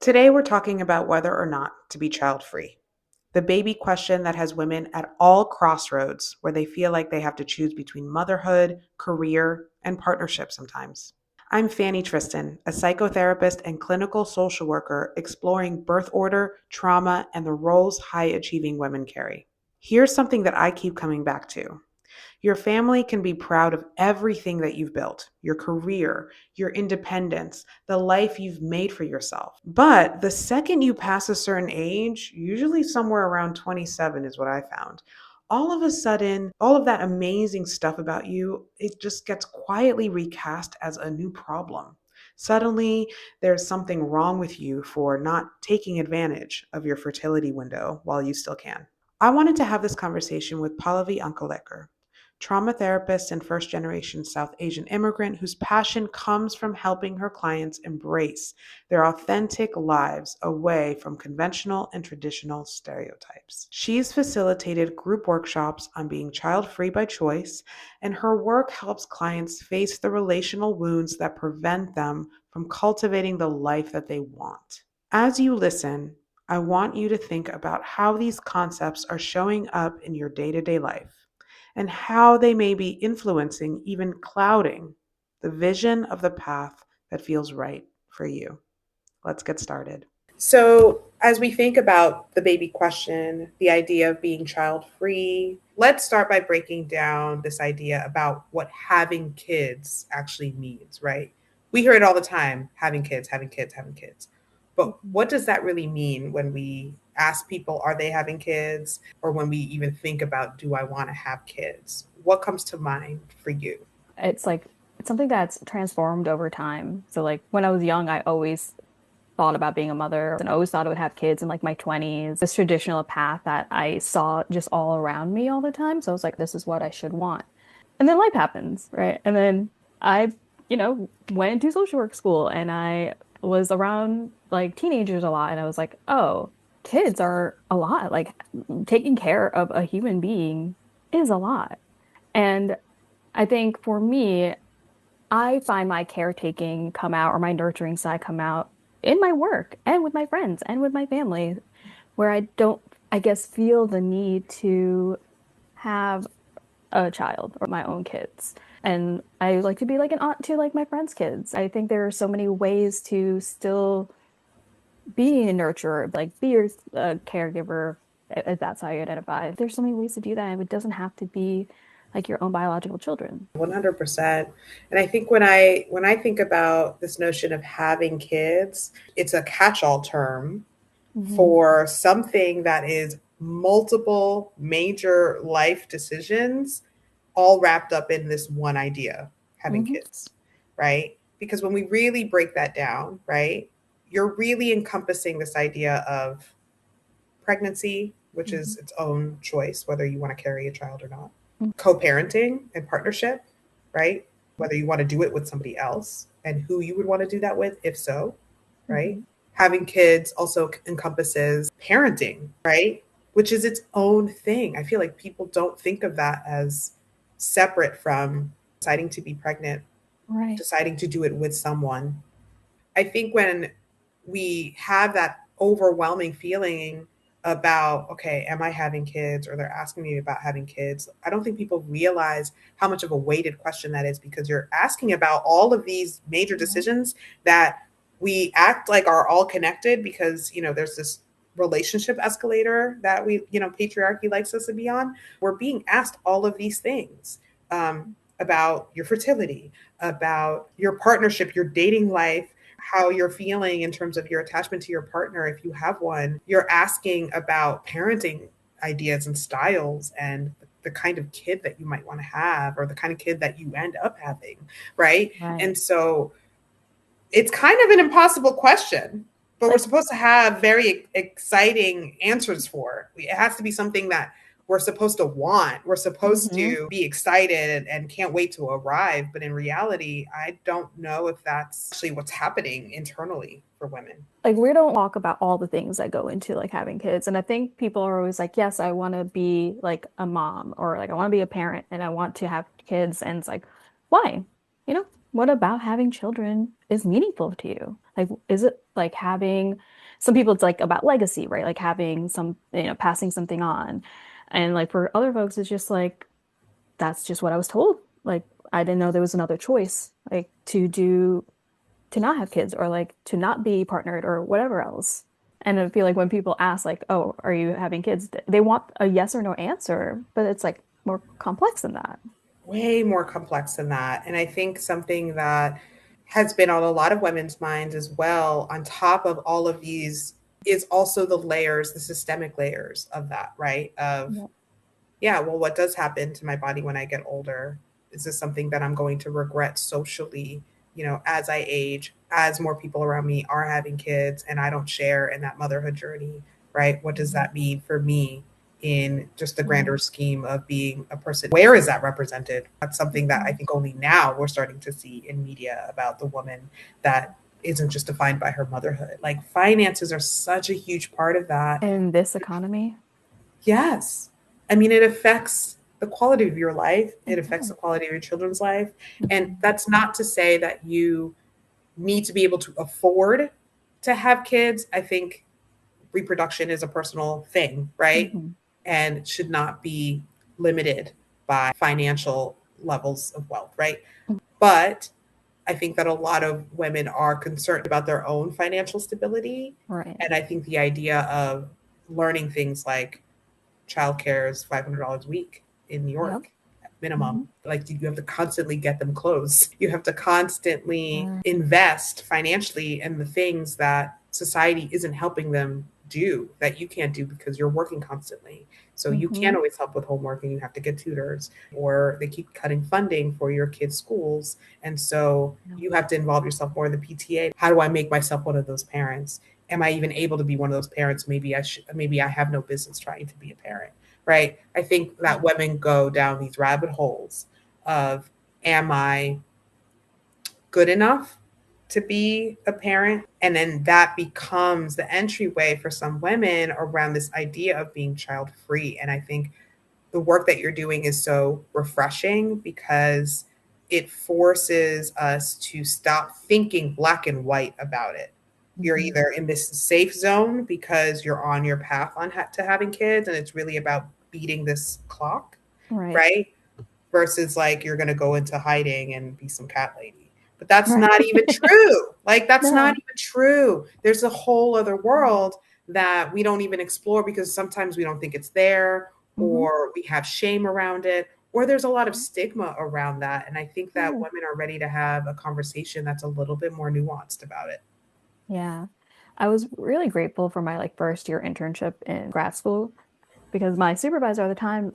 Today, we're talking about whether or not to be child free. The baby question that has women at all crossroads where they feel like they have to choose between motherhood, career, and partnership sometimes. I'm Fanny Tristan, a psychotherapist and clinical social worker exploring birth order, trauma, and the roles high achieving women carry. Here's something that I keep coming back to. Your family can be proud of everything that you've built, your career, your independence, the life you've made for yourself. But the second you pass a certain age, usually somewhere around 27 is what I found, all of a sudden, all of that amazing stuff about you, it just gets quietly recast as a new problem. Suddenly, there's something wrong with you for not taking advantage of your fertility window while you still can. I wanted to have this conversation with Pallavi Ankalekar, trauma therapist and first generation South Asian immigrant whose passion comes from helping her clients embrace their authentic lives away from conventional and traditional stereotypes. She's facilitated group workshops on being child free by choice, and her work helps clients face the relational wounds that prevent them from cultivating the life that they want. As you listen, I want you to think about how these concepts are showing up in your day to day life and how they may be influencing, even clouding, the vision of the path that feels right for you. Let's get started. So, as we think about the baby question, the idea of being child free, let's start by breaking down this idea about what having kids actually means, right? We hear it all the time, having kids, having kids, having kids. But what does that really mean when we ask people, are they having kids? Or when we even think about, do I want to have kids? What comes to mind for you? It's something that's transformed over time. So like when I was young, I always thought about being a mother and always thought I would have kids in like my 20s. This traditional path that I saw just all around me all the time. So I was like, this is what I should want. And then life happens, right? And then I went to social work school and I was around like teenagers a lot and I was like, oh, kids are a lot. Like taking care of a human being is a lot. And I think for me, I find my caretaking come out or my nurturing side come out in my work and with my friends and with my family, where I don't, I guess, feel the need to have a child or my own kids. And I like to be like an aunt to like my friends' kids. I think there are so many ways to still be a nurturer, like be your caregiver, if that's how you identify. There's so many ways to do that. And it doesn't have to be like your own biological children. 100%. And I think when I think about this notion of having kids, it's a catch-all term Hmm. for something that is multiple major life decisions all wrapped up in this one idea, having Hmm. kids, right? Because when we really break that down, right, you're really encompassing this idea of pregnancy, which Hmm. is its own choice, whether you want to carry a child or not, co parenting and partnership, right? Whether you want to do it with somebody else and who you would want to do that with, if so, right? Hmm. Having kids also encompasses parenting, right? Which is its own thing. I feel like people don't think of that as separate from deciding to be pregnant, Right. deciding to do it with someone. I think when we have that overwhelming feeling about, okay, am I having kids? Or they're asking me about having kids. I don't think people realize how much of a weighted question that is because you're asking about all of these major Mhm. decisions that we act like are all connected because, there's this relationship escalator that patriarchy likes us to be on. We're being asked all of these things about your fertility, about your partnership, your dating life, how you're feeling in terms of your attachment to your partner if you have one. You're asking about parenting ideas and styles and the kind of kid that you might want to have or the kind of kid that you end up having, right? Right. And so it's kind of an impossible question, but we're Like, supposed to have very exciting answers for it. It has to be something that we're supposed to want. We're supposed hmm to be excited and can't wait to arrive. But in reality, I don't know if that's actually what's happening internally for women. like we don't talk about all the things that go into like having kids. And I think people are always like, yes, I want to be like a mom or like I want to be a parent and I want to have kids. And it's like, why? You know? what about having children is meaningful to you? Like, is it like having some people, it's like about legacy, right? Like having some, passing something on. And like for other folks, it's just like, that's just what I was told. Like, I didn't know there was another choice, like to not have kids or like to not be partnered or whatever else. And I feel like when people ask, like, oh, are you having kids? They want a yes or no answer, but it's like more complex than that. Way more complex than that. And I think something that has been on a lot of women's minds as well, on top of all of these, is also the layers, the systemic layers of that, right? Of, Yeah. yeah, well, what does happen to my body when I get older? Is this something that I'm going to regret socially, as I age, as more people around me are having kids and I don't share in that motherhood journey, right? What does Mhm. that mean for me in just the Yeah. grander scheme of being a person? Where is that represented? That's something that I Mhm. think only now we're starting to see in media about the woman that isn't just defined by her motherhood. Like finances are such a huge part of that. In this economy, Yes. I mean, it affects the quality of your life, it it affects does. the quality of your children's life. And Mhm. that's not to say that you need to be able to afford to have kids. I think reproduction is a personal thing, right? Mhm. And should not be limited by financial levels of wealth, right? But I think that a lot of women are concerned about their own financial stability. Right. And I think the idea of learning things like childcare is $500 a week in New Yep. York at minimum. Mhm. Like you have to constantly get them clothes. You have to constantly Yeah. invest financially in the things that society isn't helping them do, that you can't do because you're working constantly. So you can't Mhm. always help with homework and you have to get tutors, or they keep cutting funding for your kids' schools. And so No. you have to involve yourself more in the PTA. How do I make myself one of those parents? Am I even able to be one of those parents? Maybe I have no business trying to be a parent, right? I think that women go down these rabbit holes of, am I good enough to be a parent? And then that becomes the entryway for some women around this idea of being child free. And I think the work that you're doing is so refreshing because it forces us to stop thinking black and white about it. You're Mhm. either in this safe zone because you're on your path to having kids and it's really about beating this clock, Right. right? Versus like you're going to go into hiding and be some cat lady. But that's Right. not even true. Like that's not No. even true. There's a whole other world that we don't even explore because sometimes we don't think it's there, Mhm. or we have shame around it, or there's a lot of stigma around that. And I think that Yeah. women are ready to have a conversation that's a little bit more nuanced about it. Yeah. I was really grateful for my like first year internship in grad school because my supervisor at the time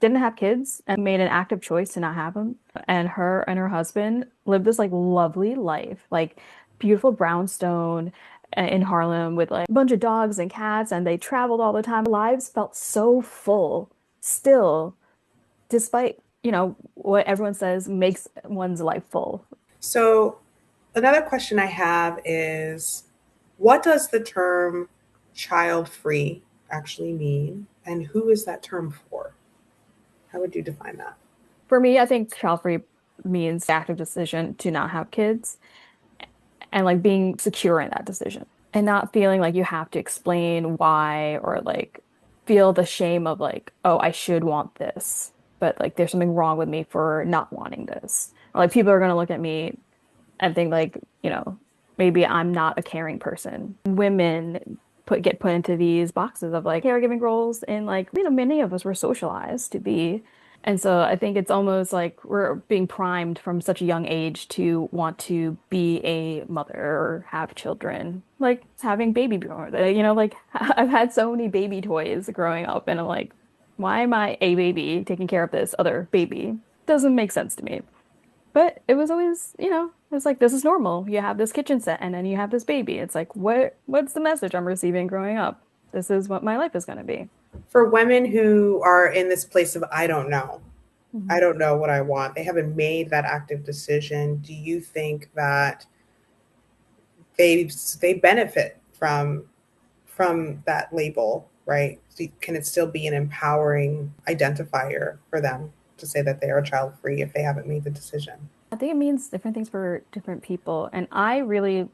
didn't have kids and made an active choice to not have them. And her and her husband lived this like lovely life, like beautiful brownstone in Harlem with like a bunch of dogs and cats, and they traveled all the time. Their lives felt so full still, despite, what everyone says makes one's life full. So, another question I have is, what does the term child free actually mean? And who is that term for? How would you define that? For me, I think child-free means the active decision to not have kids and like being secure in that decision and not feeling like you have to explain why or like feel the shame of like, oh, I should want this, but like there's something wrong with me for not wanting this. Or like people are going to look at me and think like, maybe I'm not a caring person. Women get put into these boxes of like caregiving roles and like, many of us were socialized to be. And so I think it's almost like we're being primed from such a young age to want to be a mother or have children, like having baby born. Like I've had so many baby toys growing up, and I'm like, why am I a baby taking care of this other baby? Doesn't make sense to me. But it was always, it's like this is normal. You have this kitchen set and then you have this baby. It's like what's the message I'm receiving growing up? This is what my life is going to be. For women who are in this place of, I Mhm. don't know what I want, they haven't made that active decision, do you think that they benefit from that label, right? Can it still be an empowering identifier for them to say that they are child free if they haven't made the decision? I think it means different things for different people. And I really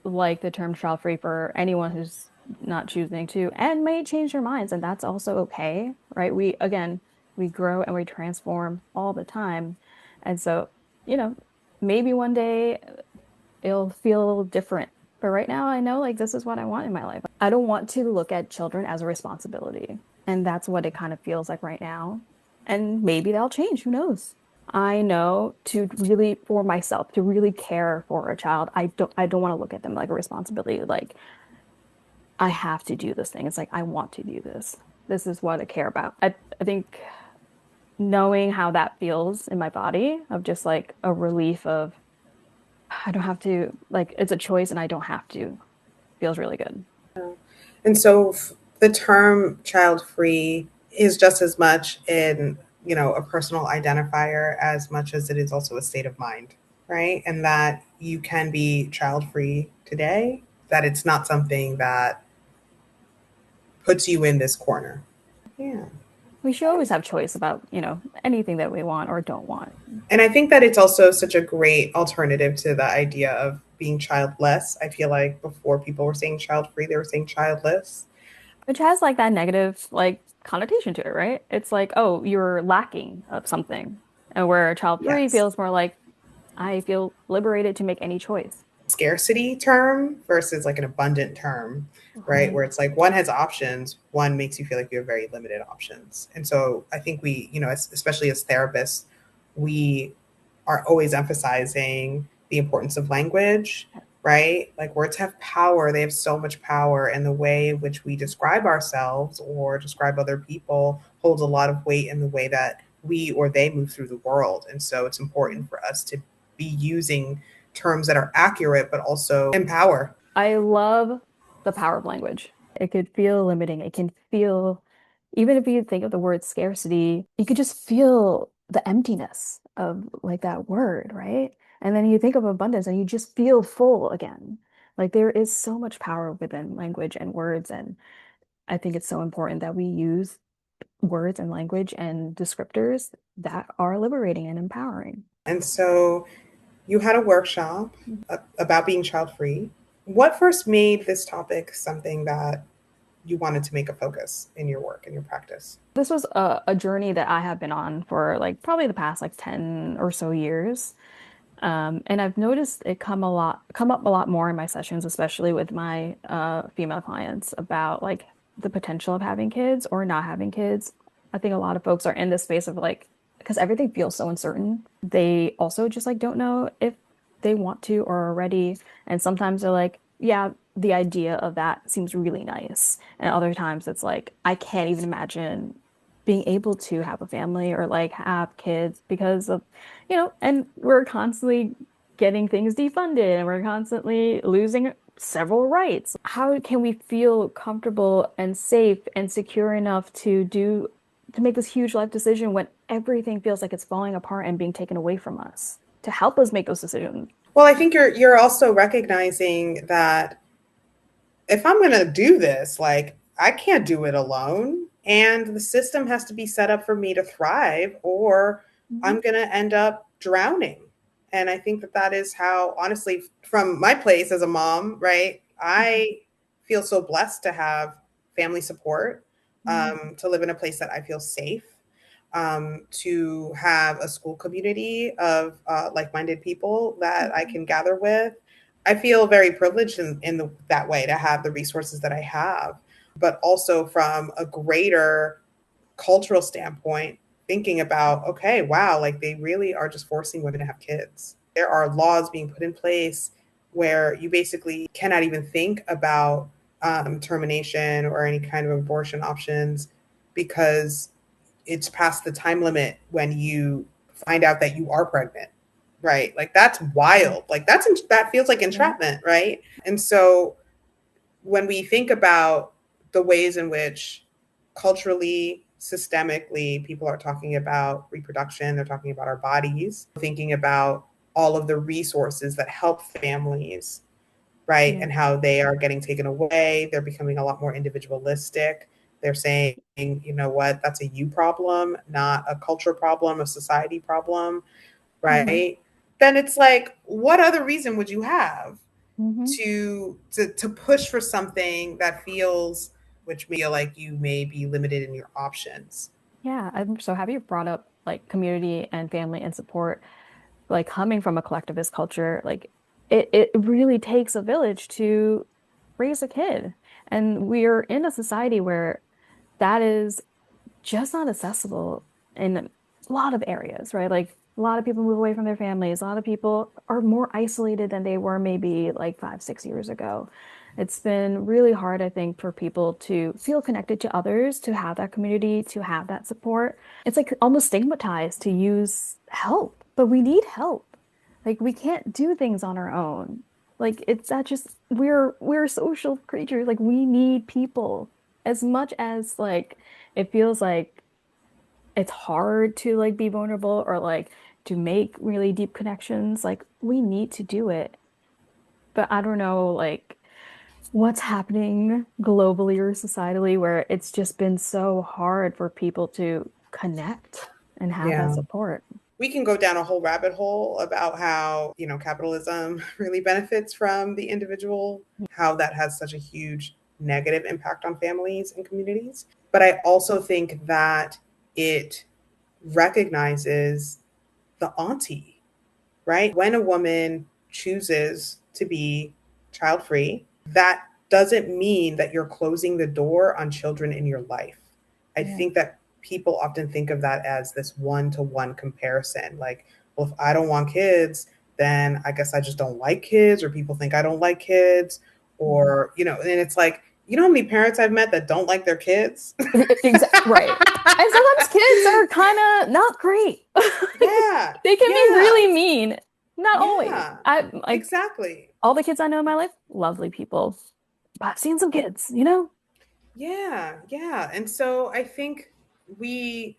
like the term child free for anyone who's not choosing to and may change their minds. And that's also okay, right? Again, we grow and we transform all the time. And so, you know, maybe one day it'll feel different. But right now, I know like this is what I want in my life. I don't want to look at children as a responsibility. And that's what it kind of feels like right now. And maybe that'll change. Who knows? I know to really for myself to really care for a child, I don't want to look at them like a responsibility. Like I have to do this thing. It's like I want to do this. This is what I care about. I think knowing how that feels in my body of just like a relief of I don't have to like it's a choice and I don't have to feels really good. And so the term child free is just as much in, a personal identifier as much as it is also a state of mind, right? And that you can be child free today, that it's not something that puts you in this corner. Yeah. We should always have choice about, anything that we want or don't want. And I think that it's also such a great alternative to the idea of being childless. I feel like before people were saying child free, they were saying childless. Which has like that negative like connotation to it, right? It's like, oh, you're lacking of something. And where child free Yes. feels more like I feel liberated to make any choice. Scarcity term versus like an abundant term, right? Right. Where it's like one has options, one makes you feel like you have very limited options. And so I think we, especially as therapists, we are always emphasizing the importance of language, right? Like words have power, they have so much power, and the way in which we describe ourselves or describe other people holds a lot of weight in the way that we or they move through the world. And so it's important for us to be using terms that are accurate but also empower. I love the power of language. It could feel limiting. It can feel, even if you think of the word scarcity, you could just feel the emptiness of like that word, right? And then you think of abundance and you just feel full again. Like there is so much power within language and words. And I think it's so important that we use words and language and descriptors that are liberating and empowering. And so you had a workshop about being child free. What first made this topic something that you wanted to make a focus in your work and your practice? This was a journey that I have been on for like probably the past like 10 or so years. And I've noticed it come up a lot more in my sessions, especially with my female clients about like the potential of having kids or not having kids. I think a lot of folks are in this space of like, because everything feels so uncertain. They also just like don't know if they want to or are ready. And sometimes they're like, yeah, the idea of that seems really nice. And other times it's like, I can't even imagine being able to have a family or like have kids because of, and we're constantly getting things defunded and we're constantly losing several rights. How can we feel comfortable and safe and secure enough to make this huge life decision when everything feels like it's falling apart and being taken away from us to help us make those decisions? Well, I think you're also recognizing that if I'm going to do this, like I can't do it alone. And the system has to be set up for me to thrive, or Mhm. I'm going to end up drowning. And I think that that is how, honestly, from my place as a mom, right? Mhm. I feel so blessed to have family support, Mhm. to live in a place that I feel safe, to have a school community of like minded people that I Mhm. can gather with. I feel very privileged that way to have the resources that I have, but also from a greater cultural standpoint, thinking about, okay, wow, like they really are just forcing women to have kids. There are laws being put in place where you basically cannot even think about termination or any kind of abortion options because it's past the time limit when you find out that you are pregnant, right? Like that's Yeah. wild. Like that feels like Yeah. entrapment, right? And so when we think about the ways in which culturally, systemically, people are talking about reproduction, they're talking about our bodies, thinking about all of the resources that help families, right? Yeah. And how they are getting taken away. They're becoming a lot more individualistic. They're saying, you know what, that's a you problem, not a culture problem, a society problem, Mhm. right? then it's like, what other reason would you have Hmm. to push for something that feels, which feel like you may be limited in your options? Yeah, I'm so happy you brought up like community and family and support. Like coming from a collectivist culture, like it really takes a village to raise a kid. And we're in a society where that is just not accessible in a lot of areas, right? Like a lot of people move away from their families. A lot of people are more isolated than they were maybe like 5, 6 years ago. It's been really hard, I think, for people to feel connected to others, to have that community, to have that support. It's like almost stigmatized to use help, but we need help. Like we can't do things on our own. Like it's not just we're social creatures. Like we need people as much as like it feels like it's hard to like be vulnerable or like to make really deep connections. Like we need to do it. But I don't know like what's happening globally or societally where it's just been so hard for people to connect and have that Yeah. support. We can go down a whole rabbit hole about how, capitalism really benefits from the individual, how that has such a huge negative impact on families and communities. But I also think that it recognizes the auntie, right? When a woman chooses to be child free, that doesn't mean that you're closing the door on children in your life. I Yeah. think that people often think of that as this one to one comparison. Like, well, if I don't want kids, then I guess I just don't like kids, or people think I don't like kids, Mhm. or, and it's like, how many parents I've met that don't like their kids? Exactly. Right. And sometimes kids are kind of not great. Like, Yeah, they can be yeah, really mean. Not always. yeah, I like exactly. all the kids I know in my life, lovely people. But I've seen some kids, you know? Yeah, yeah. And so I think we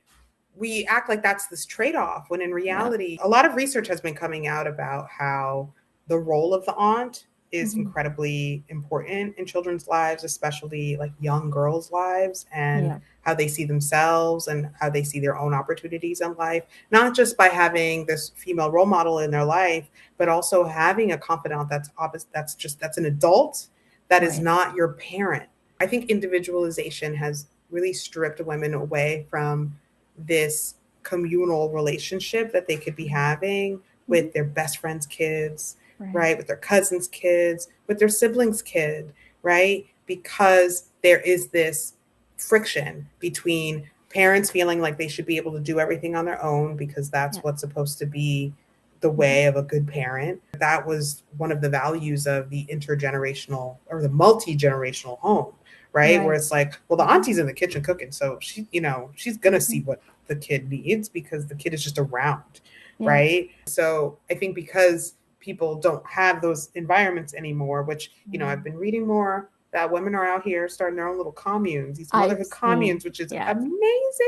we act like that's this trade-off when in Yeah. reality, a lot of research has been coming out about how the role of the aunt is Hmm. incredibly important in children's lives, especially like young girls' lives, and Yeah. how they see themselves and how they see their own opportunities in life, not just by having this female role model in their life, but also having a confidant that's an adult that is Right. not your parent. I think individualization has really stripped women away from this communal relationship that they could be having Hmm. with their best friend's kids, Right. right? With their cousin's kids, with their siblings' kid, right? Because there is this friction between parents feeling like they should be able to do everything on their own because that's Yeah. what's supposed to be the Hmm. way of a good parent. That was one of the values of the intergenerational or the multi-generational home, right? Where Right. it's like, well, the Hmm. auntie's in the kitchen cooking, so she's gonna Hmm. see what the kid needs because the kid is just around, Yeah. right? So I think because people don't have those environments anymore, which Hmm. I've been reading more that women are out here starting their own little communes, these I've motherhood seen. communes, which is Yeah. I amazing,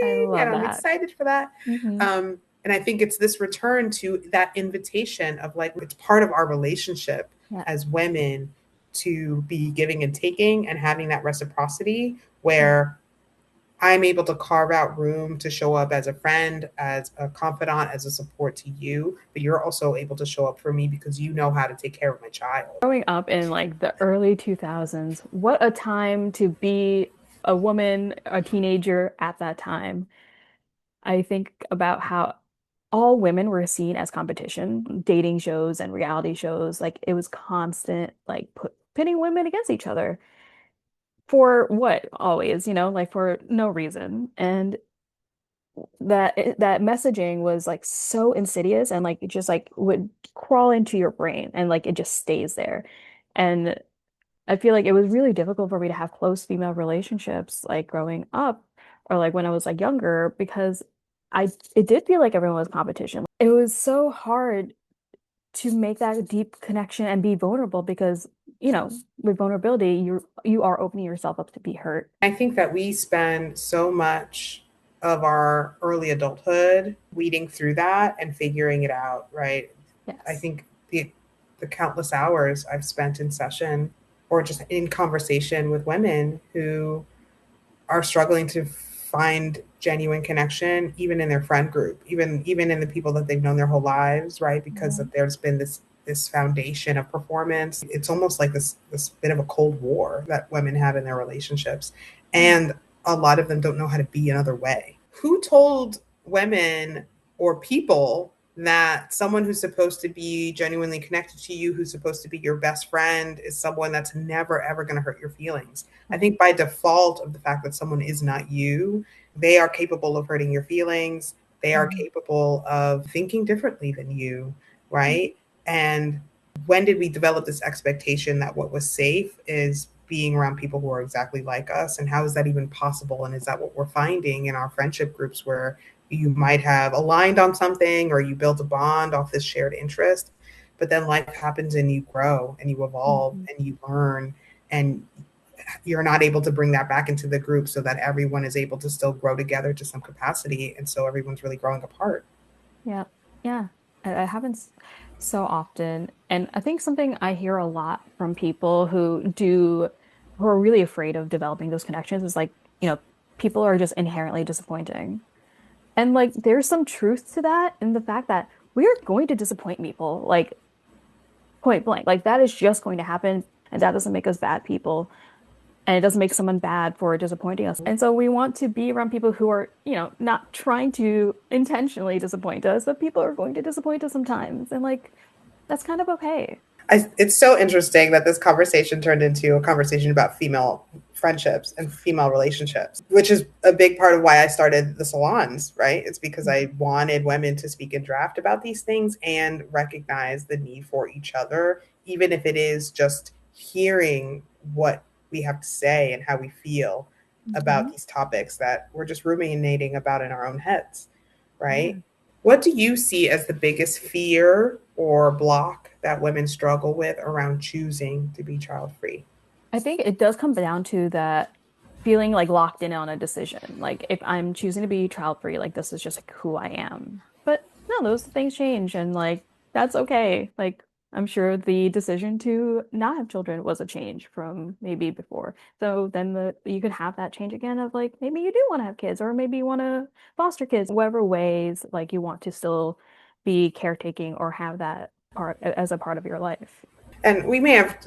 and love I'm that. excited for that. Hmm. And I think it's this return to that invitation of like it's part of our relationship Yeah. as women to be giving and taking and having that reciprocity Yeah. where I'm able to carve out room to show up as a friend, as a confidant, as a support to you, but you're also able to show up for me because you know how to take care of my child. Growing up in like the early 2000s, what a time to be a woman, a teenager at that time. I think about how all women were seen as competition, dating shows and reality shows. Like it was constant, like pitting women against each other for what always, like for no reason. And that messaging was like so insidious and like it just like would crawl into your brain and like it just stays there. And I feel like it was really difficult for me to have close female relationships like growing up or like when I was like younger because I it did feel like everyone was competition. It was so hard to make that deep connection and be vulnerable because, with vulnerability, you are opening yourself up to be hurt. I think that we spend so much of our early adulthood weeding through that and figuring it out, right? I Yes. think the countless hours I've spent in session or just in conversation with women who are struggling to find genuine connection even in their friend group, even in the people that they've known their whole lives, right? Because Yeah. there's been this foundation of performance. It's almost like this bit of a cold war that women have in their relationships. Yeah. And a lot of them don't know how to be another way. Who told women or people that someone who's supposed to be genuinely connected to you, who's supposed to be your best friend, is someone that's never ever going to hurt your feelings? I Right. think by default of the fact that someone is not you, they are capable of hurting your feelings. They are Mhm. capable of thinking differently than you, right? And when did we develop this expectation that what was safe is being around people who are exactly like us? And how is that even possible? And is that what we're finding in our friendship groups where you might have aligned on something or you build a bond off this shared interest, but then life happens and you grow and you evolve Mhm. and you learn, and you're not able to bring that back into the group so that everyone is able to still grow together to some capacity. And so everyone's really growing apart. Yeah. Yeah. It happens so often. And I think something I hear a lot from people who are really afraid of developing those connections is like, you know, people are just inherently disappointing. And like, there's some truth to that in the fact that we are going to disappoint people, like point blank. Like, that is just going to happen. And that doesn't make us bad people. And it doesn't make someone bad for disappointing us. And so we want to be around people who are, not trying to intentionally disappoint us, but people are going to disappoint us sometimes. And like, that's kind of okay. It's so interesting that this conversation turned into a conversation about female friendships and female relationships, which is a big part of why I started the salons, right? It's because I wanted women to speak in draft about these things and recognize the need for each other, even if it is just hearing what we have to say and how we feel about Mhm. these topics that we're just ruminating about in our own heads, Yeah. right? What do you see as the biggest fear or block that women struggle with around choosing to be child free? I think it does come down to that feeling like locked in on a decision. Like if I'm choosing to be child free, like this is just like who I am. But no, those things change and like that's okay. Like I'm sure the decision to not have children was a change from maybe before. So then you could have that change again of like maybe you do want to have kids or maybe you want to foster kids, whatever ways like you want to still be caretaking or have that part as a part of your life. And we may have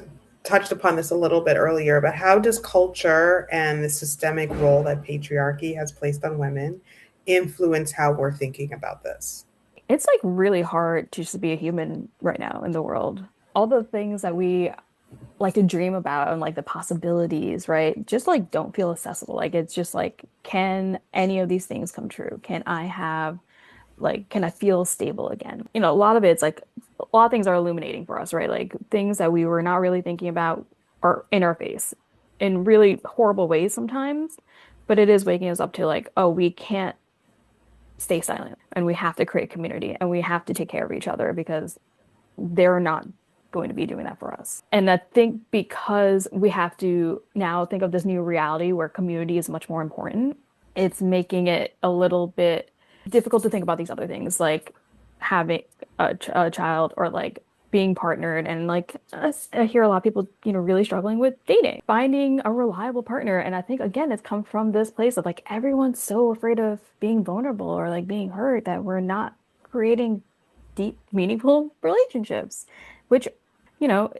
touched upon this a little bit earlier, but how does culture and the systemic role that patriarchy has placed on women influence how we're thinking about this? It's like really hard to just be a human right now in the world. All the things that we like to dream about and like the possibilities, right? Just like don't feel accessible. Like it's just like, can any of these things come true? Can I feel stable again? A lot of it's like a lot of things are illuminating for us, right? Like things that we were not really thinking about are in our face in really horrible ways sometimes. But it is waking us up to like, oh, we can't stay silent and we have to create community and we have to take care of each other because they're not going to be doing that for us. And I think because we have to now think of this new reality where community is much more important, it's making it a little bit difficult to think about these other things like having a child or like being partnered and like I hear a lot of people, really struggling with dating, finding a reliable partner. And I think again, it's come from this place of like everyone's so afraid of being vulnerable or like being hurt that we're not creating deep, meaningful relationships, which,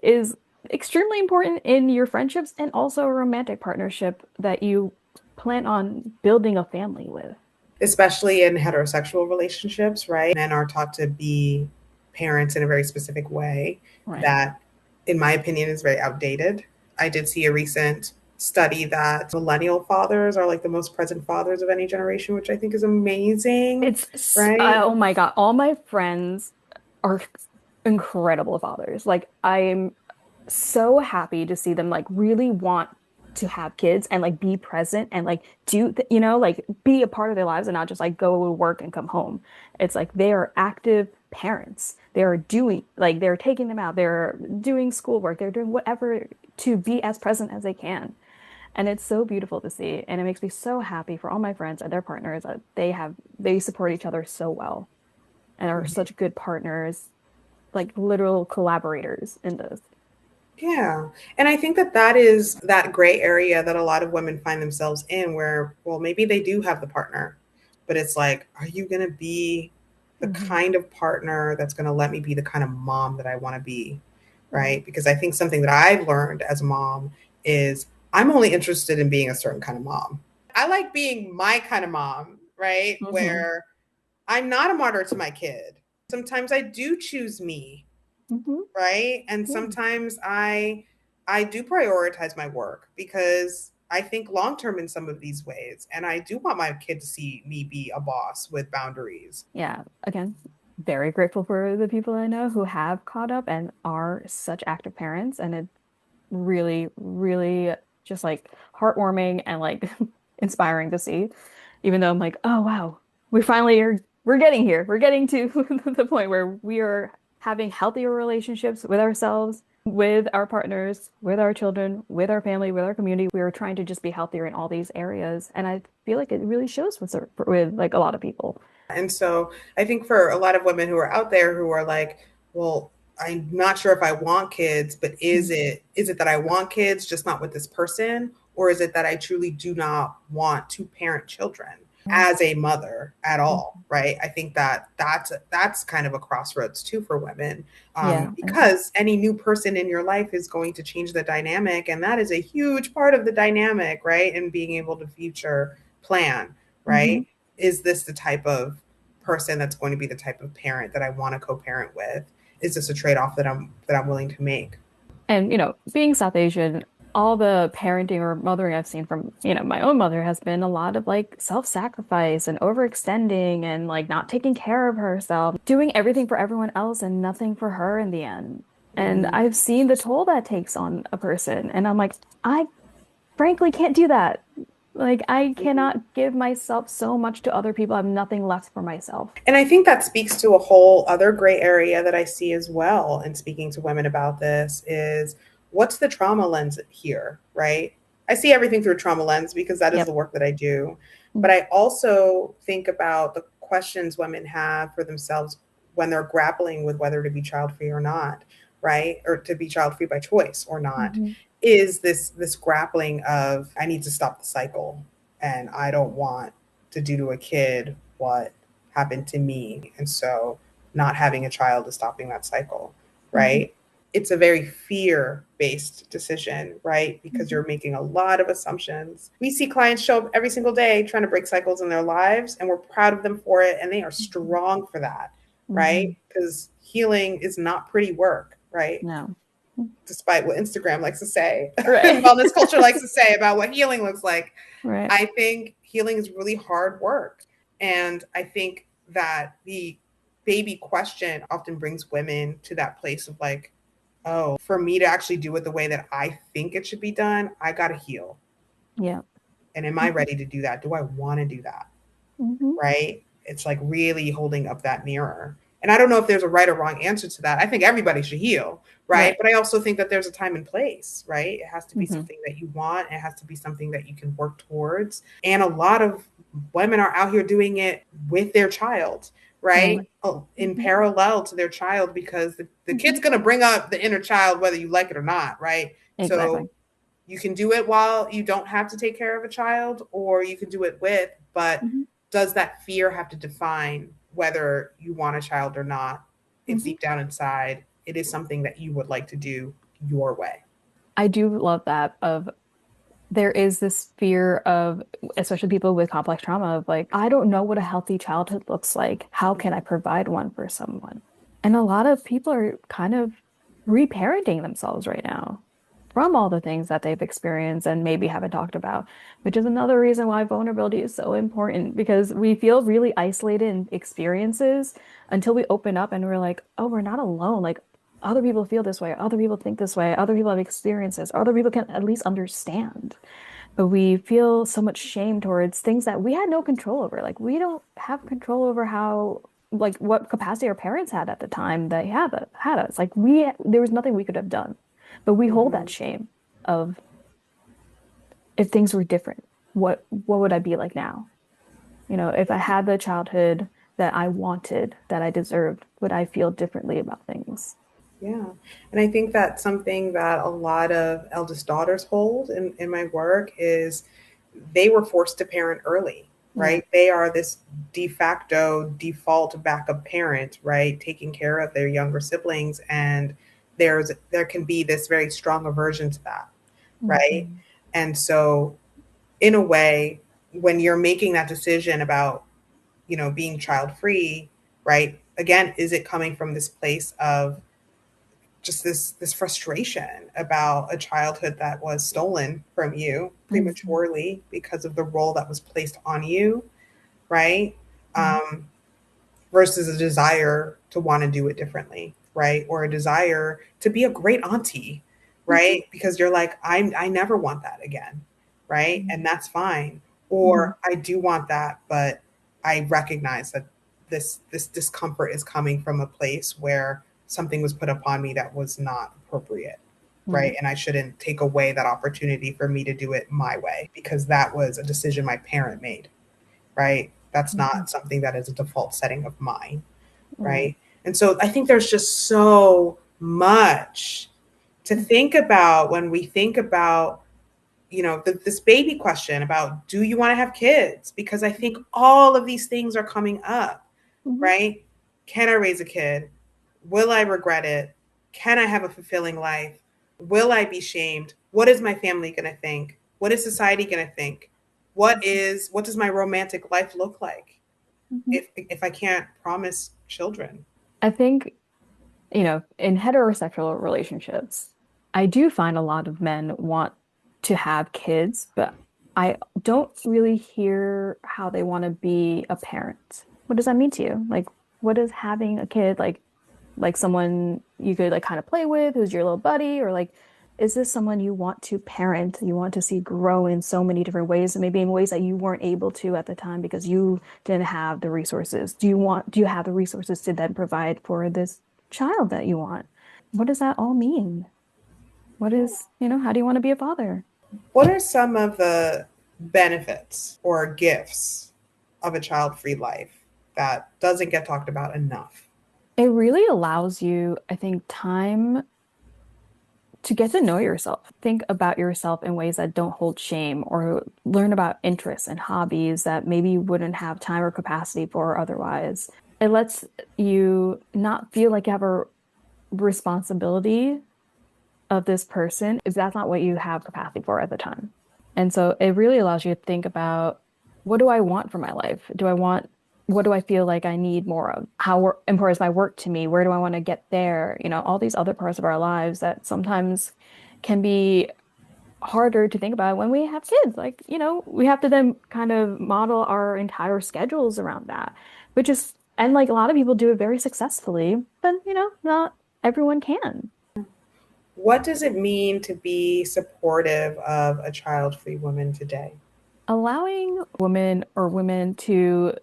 is extremely important in your friendships and also a romantic partnership that you plan on building a family with. Especially in heterosexual relationships, right? Men are taught to be parents in a very specific way Right. that, in my opinion, is very outdated. I did see a recent study that millennial fathers are like the most present fathers of any generation, which I think is amazing, right? Oh my God, all my friends are incredible fathers. Like, I'm so happy to see them like really want to have kids and like be present and like like be a part of their lives and not just like go to work and come home. It's like they are active parents. They're taking them out, they're doing schoolwork, they're doing whatever to be as present as they can. And it's so beautiful to see. And it makes me so happy for all my friends and their partners that they support each other so well and are such good partners, like literal collaborators in this. Yeah. And I think that that is that gray area that a lot of women find themselves in where, well, maybe they do have the partner, but it's like, are you going to be the Hmm. kind of partner that's going to let me be the kind of mom that I want to be? Right. Right. Because I think something that I've learned as a mom is I'm only interested in being a certain kind of mom. I like being my kind of mom, right? Hmm. Where I'm not a martyr to my kid. Sometimes I do choose me, Hmm. right? And Yeah. sometimes I do prioritize my work because I think long term in some of these ways, and I do want my kid to see me be a boss with boundaries. Yeah. Again, very grateful for the people I know who have caught up and are such active parents. And it really, really just like heartwarming and like inspiring to see. Even though I'm like, oh wow, we finally are we're getting here. We're getting to the point where we are having healthier relationships with ourselves, with our partners, with our children, with our family, with our community. We are trying to just be healthier in all these areas. And I feel like it really shows with like a lot of people. And so I think for a lot of women who are out there who are like, well, I'm not sure if I want kids, but is it that I want kids just not with this person, or is it that I truly do not want to parent children as a mother at all, Mhm. right? I think that that's kind of a crossroads too for women, Yeah, I agree. because any new person in your life is going to change the dynamic, and that is a huge part of the dynamic, right? And being able to future plan, Hmm. right? Is this the type of person that's going to be the type of parent that I want to co-parent with? Is this a trade-off that I'm willing to make? And, being South Asian, all the parenting or mothering I've seen from, my own mother has been a lot of like self-sacrifice and overextending and like not taking care of herself, doing everything for everyone else and nothing for her in the end. And Mm-hmm. I've seen the toll that takes on a person. And I'm like, I frankly can't do that. Like, I cannot give myself so much to other people. I have nothing left for myself. And I think that speaks to a whole other gray area that I see as well in speaking to women about this is what's the trauma lens here, right? I see everything through a trauma lens because that is the Yep. work that I do. But I also think about the questions women have for themselves when they're grappling with whether to be child free or not, right? Or to be child free by choice or not. Hmm. Is this grappling of I need to stop the cycle and I don't want to do to a kid what happened to me. And so not having a child is stopping that cycle, Hmm. right? It's a very fear based decision, right? Because Hmm. you're making a lot of assumptions. We see clients show up every single day trying to break cycles in their lives, and we're proud of them for it. And they are strong for that, Hmm. right? Because healing is not pretty work, right? No. Despite what Instagram likes to say and Right. wellness culture likes to say about what healing looks like. Right. I think healing is really hard work. And I think that the baby question often brings women to that place of like, oh, for me to actually do it the way that I think it should be done, I got to heal. Yeah. And am I ready to do that? Do I want to do that? Hmm. Right? It's like really holding up that mirror. And I don't know if there's a right or wrong answer to that. I think everybody should heal, right? Right. But I also think that there's a time and place, right? It has to be Hmm. something that you want, it has to be something that you can work towards. And a lot of women are out here doing it with their child, Right. right? Oh, in Hmm. parallel to their child because the Hmm. kid's going to bring up the inner child whether you like it or not, right? Exactly. So you can do it while you don't have to take care of a child, or you can do it with, but Hmm. does that fear have to define whether you want a child or not? If Hmm. deep down inside, it is something that you would like to do your way. I do love that of there is this fear of, especially people with complex trauma, of like, I don't know what a healthy childhood looks like. How can I provide one for someone? And a lot of people are kind of reparenting themselves right now from all the things that they've experienced and maybe haven't talked about, which is another reason why vulnerability is so important because we feel really isolated in experiences until we open up and we're like, oh, we're not alone. Like other people feel this way, other people think this way, other people have experiences, other people can at least understand. But we feel so much shame towards things that we had no control over. Like we don't have control over how like what capacity our parents had at the time they had us. Like there was nothing we could have done. But we hold that Mm-hmm. shame of if things were different, what would I be like now? If I had the childhood that I wanted, that I deserved, would I feel differently about things? Yeah. And I think that something that a lot of eldest daughters hold in my work is they were forced to parent early, Yeah. right? They are this de facto default backup parent, right? Taking care of their younger siblings. And there can be this very strong aversion to that, right? Hmm. And so in a way, when you're making that decision about, being child free, right? Again, is it coming from this place of just this frustration about a childhood that was stolen from you Hmm. prematurely because of the role that was placed on you, right? Hmm. Um, versus a desire to want to do it differently, right? Or a desire to be a great auntie, Hmm. right? Because you're like, I never want that again, right? And that's fine. Hmm. Or I do want that, but I recognize that this discomfort is coming from a place where something was put upon me that was not appropriate, Hmm. right? And I shouldn't take away that opportunity for me to do it my way because that was a decision my parent made, right? That's Hmm. not something that is a default setting of mine, Right. right? And so I think there's just so much to think about when we think about, this baby question about do you want to have kids? Because I think all of these things are coming up, Hmm. right? Can I raise a kid? Will I regret it? Can I have a fulfilling life? Will I be shamed? What is my family going to think? What is society going to think? What does my romantic life look like Hmm. if I can't promise children? I think, in heterosexual relationships, I do find a lot of men want to have kids, but I don't really hear how they want to be a parent. What does that mean to you? Like, what is having a kid like someone you could like kind of play with, who's your little buddy, or like, is this someone you want to parent, you want to see grow in so many different ways, and maybe in ways that you weren't able to at the time because you didn't have the resources? Do you have the resources to then provide for this child that you want? What does that all mean? How do you want to be a father? What are some of the benefits or gifts of a child free life that doesn't get talked about enough? It really allows you, I think, time to get to know yourself, think about yourself in ways that don't hold shame, or learn about interests and hobbies that maybe you wouldn't have time or capacity for otherwise. It lets you not feel like you have a responsibility of this person if that's not what you have capacity for at the time. And so it really allows you to think about, what do I want for my life? What do I feel like I need more of? How important is my work to me? Where do I want to get there? All these other parts of our lives that sometimes can be harder to think about when we have kids. Like, we have to then kind of model our entire schedules around that, and like a lot of people do it very successfully, but not everyone can. What does it mean to be supportive of a child free woman today? Allowing women to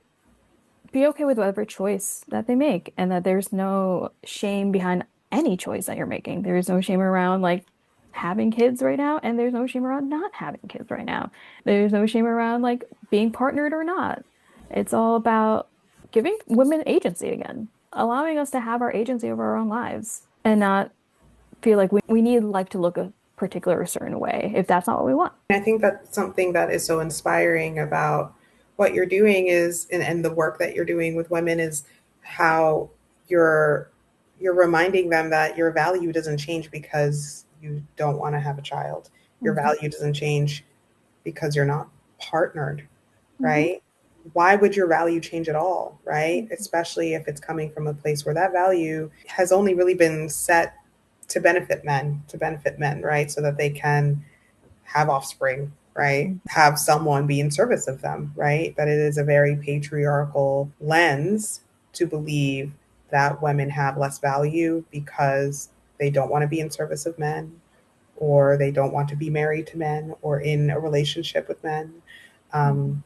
be okay with whatever choice that they make, and that there's no shame behind any choice that you're making. There's no shame around like having kids right now, and there's no shame around not having kids right now. There's no shame around like being partnered or not. It's all about giving women agency again, allowing us to have our agency over our own lives and not feel like we need life to look a particular certain way if that's not what we want. I think that's something that is so inspiring about what you're doing and the work that you're doing with women is how you're you're reminding them that your value doesn't change because you don't want to have a child. Your Mhm. value doesn't change because you're not partnered, Mhm. right? Why would your value change at all, right? Mhm. Especially if it's coming from a place where that value has only really been set to benefit men, right? So that they can have offspring, right? Mhm. Have someone be in service of them, right? That it is a very patriarchal lens to believe that women have less value because they don't want to be in service of men or they don't want to be married to men or in a relationship with men. Mhm. Um,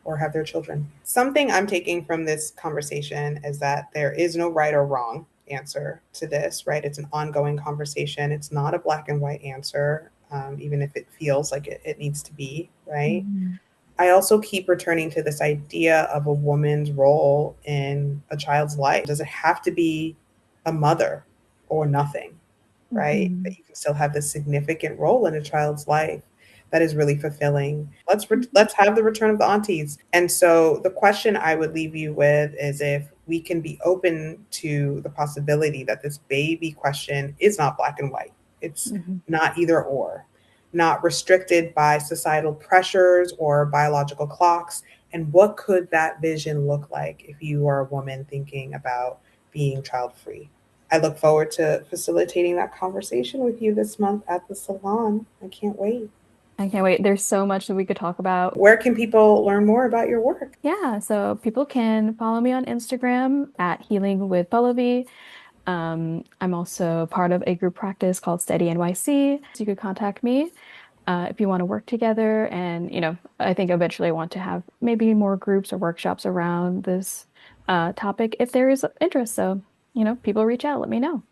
or have their children. Something I'm taking from this conversation is that there is no right or wrong answer to this, right? It's an ongoing conversation. It's not a black and white answer, even if it feels like it needs to be, right? Mhm. I also keep returning to this idea of a woman's role in a child's life. Does it have to be a mother? or nothing, right? Hmm. That you can still have this significant role in a child's life that is really fulfilling. Let's have the return of the aunties. And so the question I would leave you with is if we can be open to the possibility that this baby question is not black and white. It's Hmm. not either or, not restricted by societal pressures or biological clocks. And what could that vision look like if you are a woman thinking about being child free? I look forward to facilitating that conversation with you this month at the salon. I can't wait. I can't wait. There's so much that we could talk about. Where can people learn more about your work? Yeah, so people can follow me on Instagram at Healing with Pallavi. I'm also part of a group practice called Steady NYC. So you could contact me if you want to work together. And, I think eventually I want to have maybe more groups or workshops around this topic if there is interest. So, people reach out, let me know.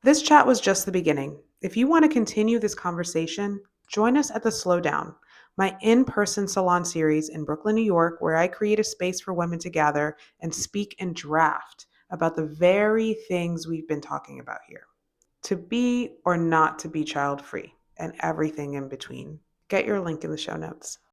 This chat was just the beginning. If you want to continue this conversation, join us at the Slowdown, my in person salon series in Brooklyn, New York, where I create a space for women to gather and speak and draft about the very things we've been talking about here, to be or not to be child free, and everything in between. Get your link in the show notes.